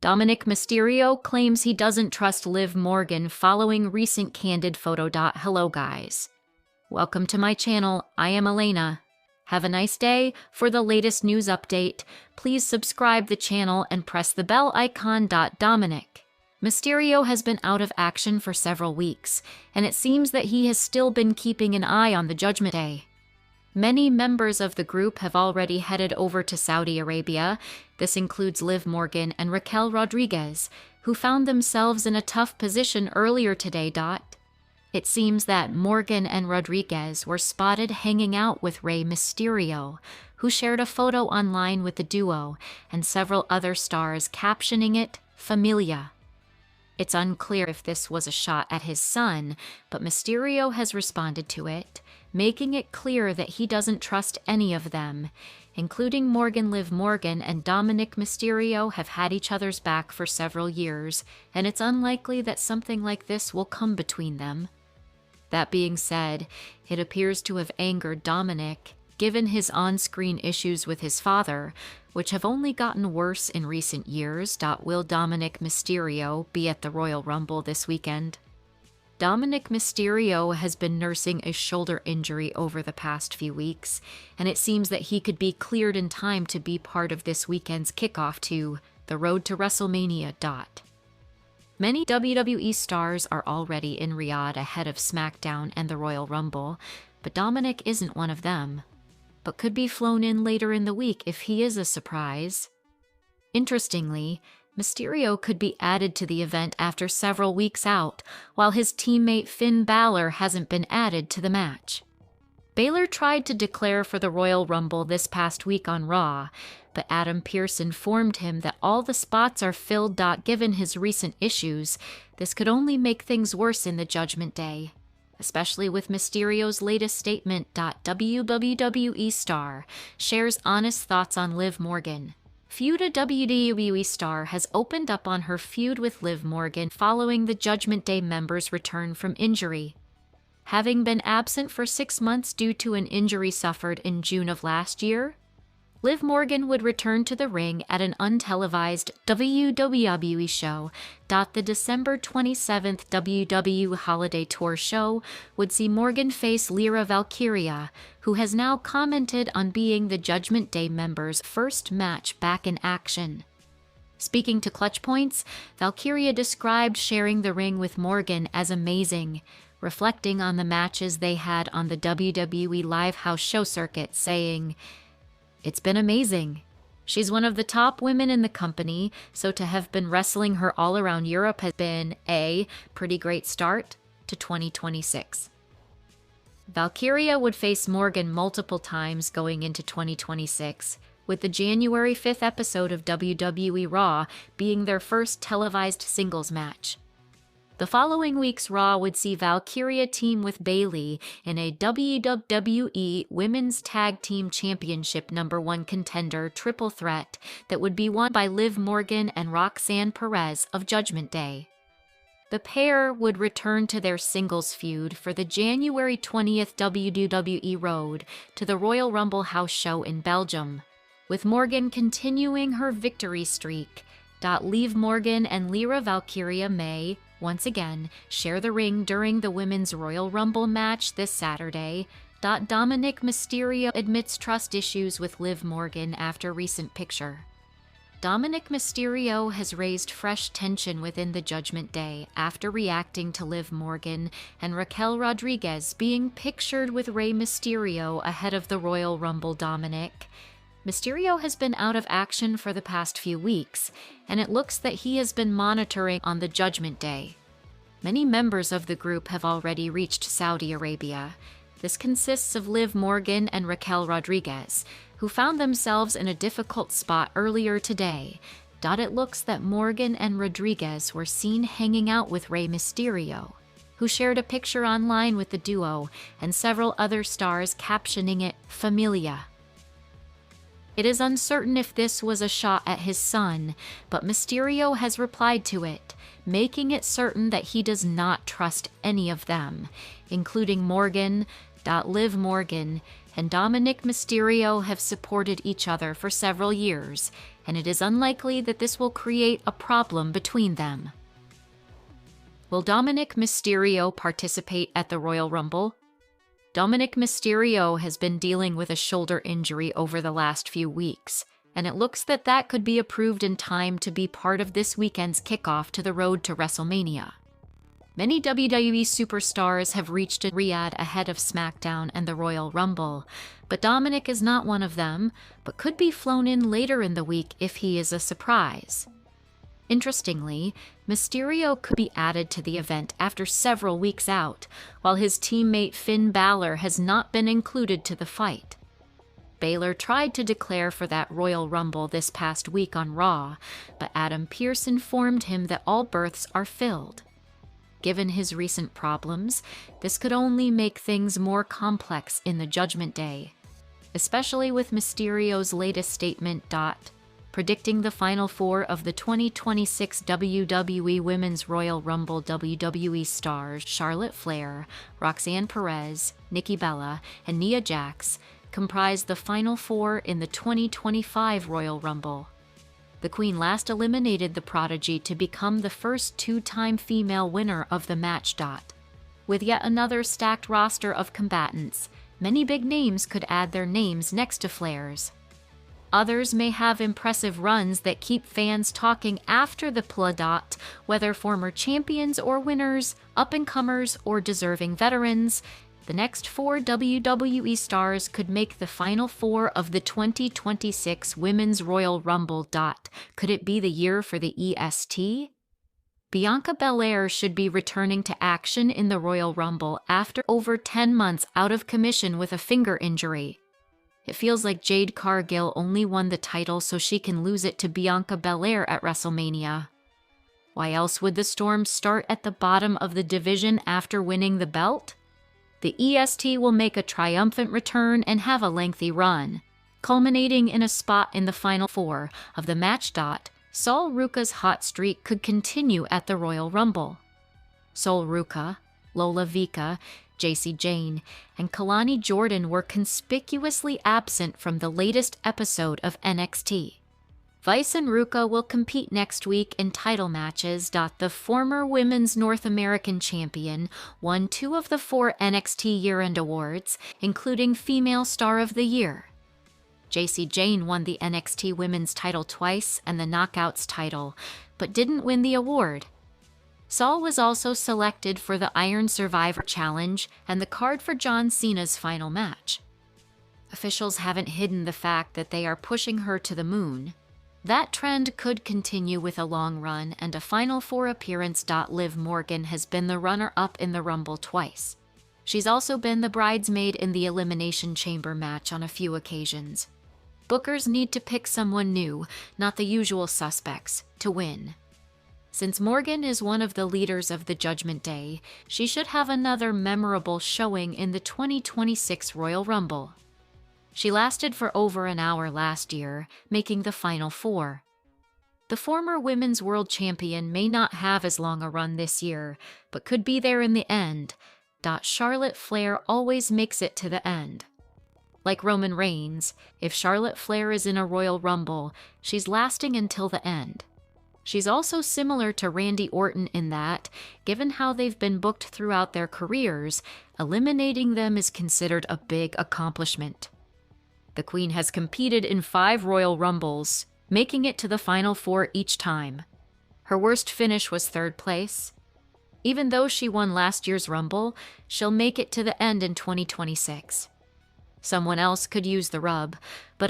Dominik Mysterio claims he doesn't trust Liv Morgan following recent candid photo. Hello guys. Welcome to my channel, I am Elena. Have a nice day. For the latest news update, please subscribe the channel and press the bell icon. Dominik Mysterio has been out of action for several weeks, and it seems that he has still been keeping an eye on the Judgment Day. Many members of the group have already headed over to Saudi Arabia. This includes Liv Morgan and Raquel Rodriguez, who found themselves in a tough position earlier today. It seems that Morgan and Rodriguez were spotted hanging out with Rey Mysterio, who shared a photo online with the duo, and several other stars captioning it "Familia." It's unclear if this was a shot at his son, but Mysterio has responded to it, making it clear that he doesn't trust any of them, including Morgan. Liv Morgan and Dominik Mysterio have had each other's back for several years, and it's unlikely that something like this will come between them. That being said, it appears to have angered Dominic, given his on-screen issues with his father, which have only gotten worse in recent years. Will Dominik Mysterio be at the Royal Rumble this weekend? Dominik Mysterio has been nursing a shoulder injury over the past few weeks, and it seems that he could be cleared in time to be part of this weekend's kickoff to the road to WrestleMania. Many WWE stars are already in Riyadh ahead of SmackDown and the Royal Rumble, but Dominic isn't one of them, but could be flown in later in the week if he is a surprise. Interestingly, Mysterio could be added to the event after several weeks out, while his teammate Finn Balor hasn't been added to the match. Balor tried to declare for the Royal Rumble this past week on Raw, but Adam Pearce informed him that all the spots are filled. Given his recent issues, this could only make things worse in the Judgment Day, especially with Mysterio's latest statement. WWE star shares honest thoughts on Liv Morgan. Feud. A WWE star has opened up on her feud with Liv Morgan following the Judgment Day members' return from injury. Having been absent for 6 months due to an injury suffered in June of last year, Liv Morgan would return to the ring at an untelevised WWE show. The December 27th WWE Holiday Tour show would see Morgan face Lyra Valkyria, who has now commented on being the Judgment Day members' first match back in action. Speaking to Clutch Points, Valkyria described sharing the ring with Morgan as amazing, reflecting on the matches they had on the WWE live house show circuit, saying, "It's been amazing. She's one of the top women in the company, so to have been wrestling her all around Europe has been a pretty great start to 2026. Valkyria would face Morgan multiple times going into 2026, with the January 5th episode of WWE Raw being their first televised singles match. The following week's Raw would see Valkyria team with Bayley in a WWE Women's Tag Team Championship #1 contender triple threat that would be won by Liv Morgan and Roxanne Perez of Judgment Day. The pair would return to their singles feud for the January 20th WWE Road to the Royal Rumble house show in Belgium, with Morgan continuing her victory streak. Liv Morgan and Lyra Valkyria may, once again, share the ring during the Women's Royal Rumble match this Saturday. Dominik Mysterio admits trust issues with Liv Morgan after recent picture. Dominik Mysterio has raised fresh tension within the Judgment Day after reacting to Liv Morgan and Raquel Rodriguez being pictured with Rey Mysterio ahead of the Royal Rumble. Mysterio has been out of action for the past few weeks, and it looks that he has been monitoring on the Judgment Day. Many members of the group have already reached Saudi Arabia. This consists of Liv Morgan and Raquel Rodriguez, who found themselves in a difficult spot earlier today. It looks that Morgan and Rodriguez were seen hanging out with Rey Mysterio, who shared a picture online with the duo, and several other stars captioning it "Familia." It is uncertain if this was a shot at his son, but Mysterio has replied to it, making it certain that he does not trust any of them, including Morgan. Liv Morgan and Dominik Mysterio have supported each other for several years, and it is unlikely that this will create a problem between them. Will Dominik Mysterio participate at the Royal Rumble? Dominik Mysterio has been dealing with a shoulder injury over the last few weeks, and it looks that that could be approved in time to be part of this weekend's kickoff to the road to WrestleMania. Many WWE superstars have reached Riyadh ahead of SmackDown and the Royal Rumble, but Dominic is not one of them, but could be flown in later in the week if he is a surprise. Interestingly, Mysterio could be added to the event after several weeks out, while his teammate Finn Balor has not been included to the fight. Balor tried to declare for that Royal Rumble this past week on Raw, but Adam Pearce informed him that all berths are filled. Given his recent problems, this could only make things more complex in the Judgment Day, especially with Mysterio's latest statement, predicting the Final Four of the 2026 WWE Women's Royal Rumble. WWE stars Charlotte Flair, Roxanne Perez, Nikki Bella, and Nia Jax comprise the Final Four in the 2025 Royal Rumble. The Queen last eliminated the Prodigy to become the first two-time female winner of the match. With yet another stacked roster of combatants, many big names could add their names next to Flair's. Others may have impressive runs that keep fans talking after the play. Whether former champions or winners, up-and-comers or deserving veterans, the next 4 WWE stars could make the Final Four of the 2026 Women's Royal Rumble. Could it be the year for the EST? Bianca Belair should be returning to action in the Royal Rumble after over 10 months out of commission with a finger injury. It feels like Jade Cargill only won the title so she can lose it to Bianca Belair at WrestleMania. Why else would the Storm start at the bottom of the division after winning the belt? The EST will make a triumphant return and have a lengthy run, culminating in a spot in the Final Four of the match. Sol Ruka's hot streak could continue at the Royal Rumble. Sol Ruka, Lola Vika, Jacy Jayne, and Kalani Jordan were conspicuously absent from the latest episode of NXT. Vice and Ruka will compete next week in title matches. The former Women's North American Champion won 2 of the 4 NXT year-end awards, including Female Star of the Year. Jacy Jayne won the NXT Women's title twice and the Knockouts title, but didn't win the award. Sol was also selected for the Iron Survivor Challenge and the card for John Cena's final match. Officials haven't hidden the fact that they are pushing her to the moon. That trend could continue with a long run and a Final Four appearance. Liv Morgan has been the runner-up in the Rumble twice. She's also been the bridesmaid in the Elimination Chamber match on a few occasions. Bookers need to pick someone new, not the usual suspects, to win. Since Morgan is one of the leaders of the Judgment Day, she should have another memorable showing in the 2026 Royal Rumble. She lasted for over an hour last year, making the Final Four. The former Women's World Champion may not have as long a run this year, but could be there in the end. Charlotte Flair always makes it to the end. Like Roman Reigns, if Charlotte Flair is in a Royal Rumble, she's lasting until the end. She's also similar to Randy Orton in that, given how they've been booked throughout their careers, eliminating them is considered a big accomplishment. The Queen has competed in 5 Royal Rumbles, making it to the Final Four each time. Her worst finish was 3rd place. Even though she won last year's Rumble, she'll make it to the end in 2026. Someone else could use the rub, but